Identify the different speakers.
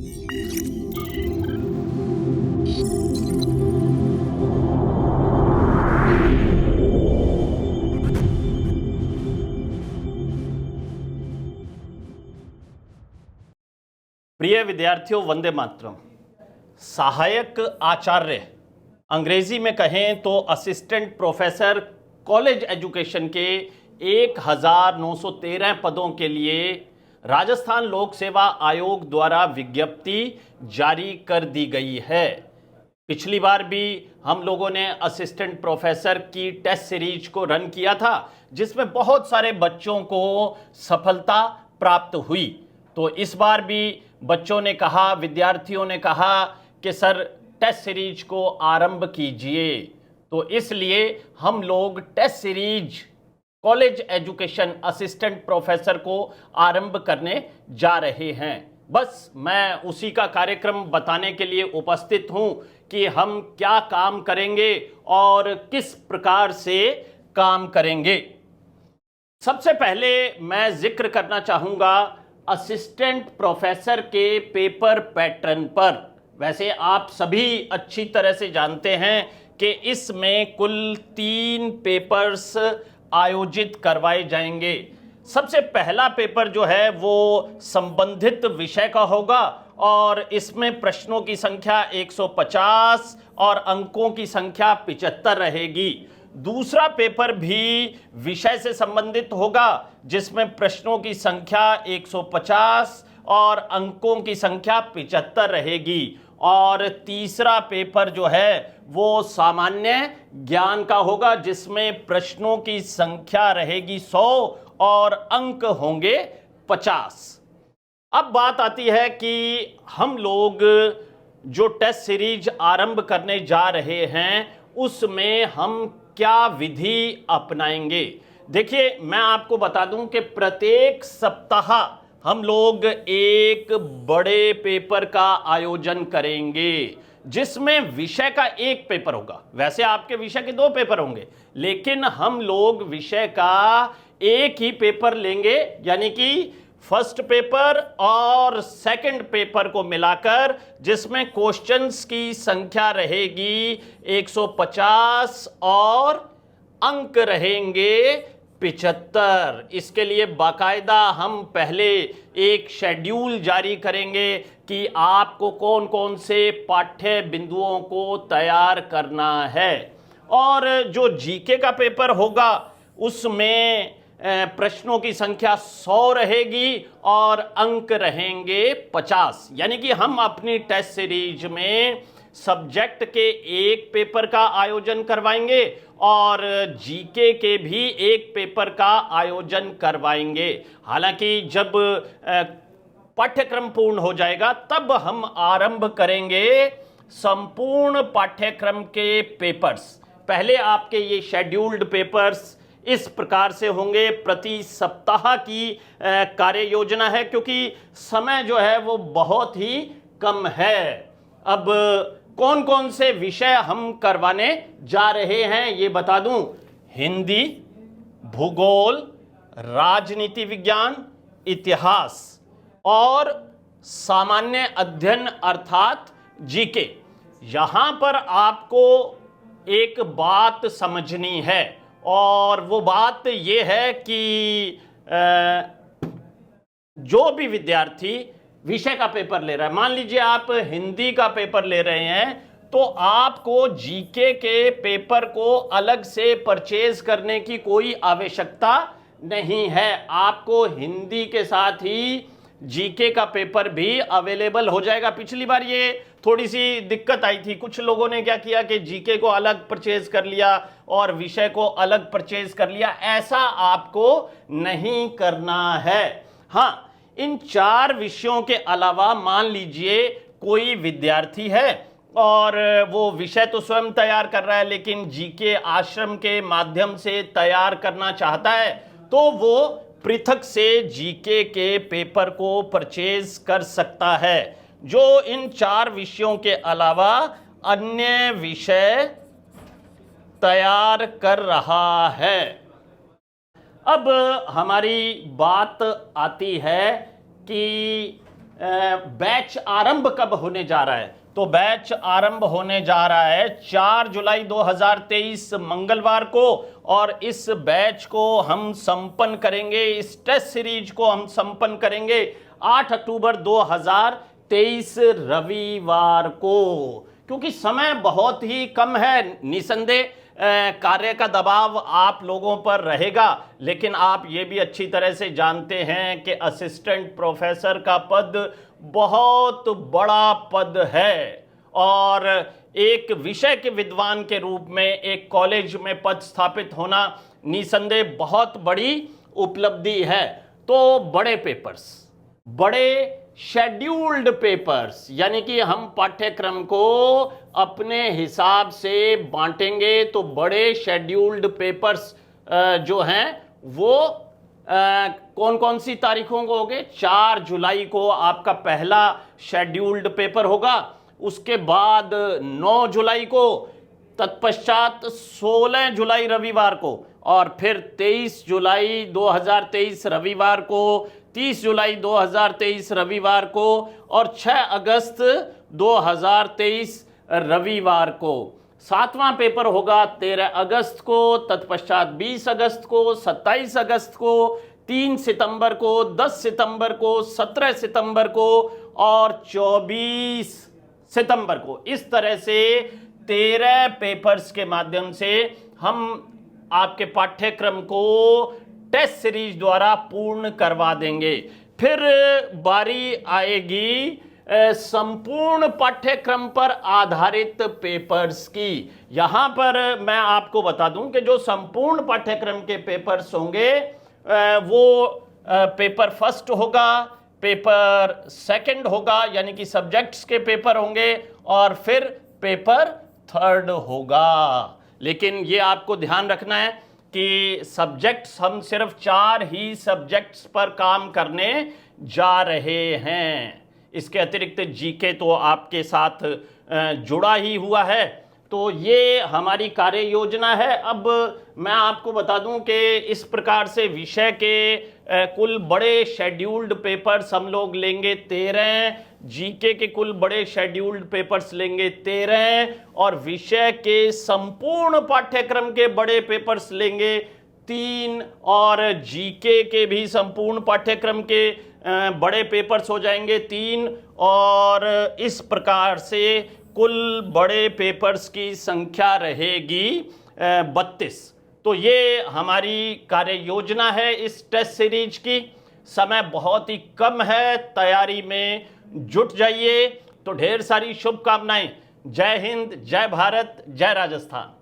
Speaker 1: प्रिय विद्यार्थियों, वंदे मातरम। सहायक आचार्य, अंग्रेजी में कहें तो असिस्टेंट प्रोफेसर, कॉलेज एजुकेशन के 1913 पदों के लिए राजस्थान लोक सेवा आयोग द्वारा विज्ञप्ति जारी कर दी गई है। पिछली बार भी हम लोगों ने असिस्टेंट प्रोफेसर की टेस्ट सीरीज को रन किया था, जिसमें बहुत सारे बच्चों को सफलता प्राप्त हुई। तो इस बार भी बच्चों ने कहा, विद्यार्थियों ने कहा कि सर टेस्ट सीरीज को आरंभ कीजिए। तो इसलिए हम लोग test series college education assistant professor को आरंभ करने जा रहे हैं। बस मैं उसी का कार्यक्रम बताने के लिए उपस्थित हूं कि हम क्या काम करेंगे और किस प्रकार से काम करेंगे। सबसे पहले मैं जिक्र करना चाहूंगा असिस्टेंट प्रोफेसर के पेपर पैटर्न पर। वैसे आप सभी अच्छी तरह से जानते हैं कि इसमें कुल 3 पेपर्स आयोजित करवाए जाएंगे। सबसे पहला पेपर जो है वो संबंधित विषय का होगा और इसमें प्रश्नों की संख्या 150 और अंकों की संख्या 75 रहेगी। दूसरा पेपर भी विषय से संबंधित होगा, जिसमें प्रश्नों की संख्या 150 और अंकों की संख्या 75 रहेगी। और तीसरा पेपर जो है वो सामान्य ज्ञान का होगा, जिसमें प्रश्नों की संख्या रहेगी 100 और अंक होंगे 50। अब बात आती है कि हम लोग जो टेस्ट सीरीज आरंभ करने जा रहे हैं उसमें हम क्या विधि अपनाएंगे। देखिए, मैं आपको बता दूं कि प्रत्येक सप्ताह हम लोग एक बड़े पेपर का आयोजन करेंगे, जिसमें विषय का एक पेपर होगा। वैसे आपके विषय के 2 पेपर होंगे, लेकिन हम लोग विषय का एक ही पेपर लेंगे, यानी कि फर्स्ट पेपर और सेकंड पेपर को मिलाकर, जिसमें क्वेश्चंस की संख्या रहेगी 150 और अंक रहेंगे 75। इसके लिए बाकायदा हम पहले एक शेड्यूल जारी करेंगे कि आपको कौन कौन से पाठ्य बिंदुओं को तैयार करना है। और जो जीके का पेपर होगा उसमें प्रश्नों की संख्या 100 रहेगी और अंक रहेंगे 50। यानी कि हम अपनी टेस्ट सीरीज में सब्जेक्ट के एक पेपर का आयोजन करवाएंगे और जीके के भी एक पेपर का आयोजन करवाएंगे। हालांकि जब पाठ्यक्रम पूर्ण हो जाएगा तब हम आरंभ करेंगे संपूर्ण पाठ्यक्रम के पेपर्स। पहले आपके ये शेड्यूल्ड पेपर्स इस प्रकार से होंगे। प्रति सप्ताह की कार्य योजना है, क्योंकि समय जो है वो बहुत ही कम है। अब कौन कौन से विषय हम करवाने जा रहे हैं ये बता दूं। हिंदी, भूगोल, राजनीति विज्ञान, इतिहास और सामान्य अध्ययन अर्थात जीके। यहां पर आपको एक बात समझनी है, और वो बात ये है कि जो भी विद्यार्थी विषय का पेपर ले रहा है, मान लीजिए आप हिंदी का पेपर ले रहे हैं, तो आपको जीके के पेपर को अलग से परचेज करने की कोई आवश्यकता नहीं है। आपको हिंदी के साथ ही जीके का पेपर भी अवेलेबल हो जाएगा। पिछली बार ये थोड़ी सी दिक्कत आई थी, कुछ लोगों ने क्या किया कि जीके को अलग परचेज कर लिया और विषय को अलग परचेज कर लिया। ऐसा आपको नहीं करना है। हाँ, इन 4 विषयों के अलावा मान लीजिए कोई विद्यार्थी है और वो विषय तो स्वयं तैयार कर रहा है, लेकिन जीके आश्रम के माध्यम से तैयार करना चाहता है, तो वो पृथक से जीके के पेपर को परचेज कर सकता है, जो इन 4 विषयों के अलावा अन्य विषय तैयार कर रहा है। अब हमारी बात आती है कि बैच आरंभ कब होने जा रहा है? तो बैच आरंभ होने जा रहा है 4 जुलाई 2023 मंगलवार को, और इस बैच को हम संपन्न करेंगे, इस टेस्ट सीरीज को हम संपन्न करेंगे 8 अक्टूबर 2023 रविवार को। क्योंकि समय बहुत ही कम है, निसंदेह कार्य का दबाव आप लोगों पर रहेगा, लेकिन आप ये भी अच्छी तरह से जानते हैं कि असिस्टेंट प्रोफेसर का पद बहुत बड़ा पद है, और एक विषय के विद्वान के रूप में एक कॉलेज में पद स्थापित होना निसंदेह बहुत बड़ी उपलब्धि है। तो बड़े पेपर्स, बड़े शेड्यूल्ड पेपर्स, यानी कि हम पाठ्यक्रम को अपने हिसाब से बांटेंगे, तो बड़े शेड्यूल्ड पेपर्स जो हैं वो कौन कौन सी तारीखों को होंगे? 4 जुलाई को आपका पहला शेड्यूल्ड पेपर होगा, उसके बाद 9 जुलाई को, तत्पश्चात 16 जुलाई रविवार को, और फिर 23 जुलाई 2023 रविवार को, 30 जुलाई 2023 रविवार को, और 6 अगस्त 2023 रविवार को। 7वां पेपर होगा 13 अगस्त को, तत्पश्चात 20 अगस्त को, 27 अगस्त को, 3 सितंबर को, 10 सितंबर को, 17 सितंबर को और 24 सितंबर को। इस तरह से 13 पेपर्स के माध्यम से हम आपके पाठ्यक्रम को टेस्ट सीरीज द्वारा पूर्ण करवा देंगे। फिर बारी आएगी संपूर्ण पाठ्यक्रम पर आधारित पेपर्स की। यहां पर मैं आपको बता दूं कि जो संपूर्ण पाठ्यक्रम के पेपर्स होंगे वो पेपर फर्स्ट होगा, पेपर सेकंड होगा, यानी कि सब्जेक्ट्स के पेपर होंगे, और फिर पेपर थर्ड होगा। लेकिन ये आपको ध्यान रखना है कि सब्जेक्ट्स हम सिर्फ 4 ही सब्जेक्ट्स पर काम करने जा रहे हैं। इसके अतिरिक्त जीके तो आपके साथ जुड़ा ही हुआ है। तो ये हमारी कार्य योजना है। अब मैं आपको बता दूं कि इस प्रकार से विषय के कुल बड़े शेड्यूल्ड पेपर्स हम लोग लेंगे 13, जीके के कुल बड़े शेड्यूल्ड पेपर्स लेंगे 13, और विषय के संपूर्ण पाठ्यक्रम के बड़े पेपर्स लेंगे 3, और जीके के भी संपूर्ण पाठ्यक्रम के बड़े पेपर्स हो जाएंगे 3, और इस प्रकार से कुल बड़े पेपर्स की संख्या रहेगी 32। तो ये हमारी कार्य योजना है इस टेस्ट सीरीज की। समय बहुत ही कम है, तैयारी में जुट जाइए। तो ढेर सारी शुभकामनाएं। जय हिंद, जय भारत, जय राजस्थान।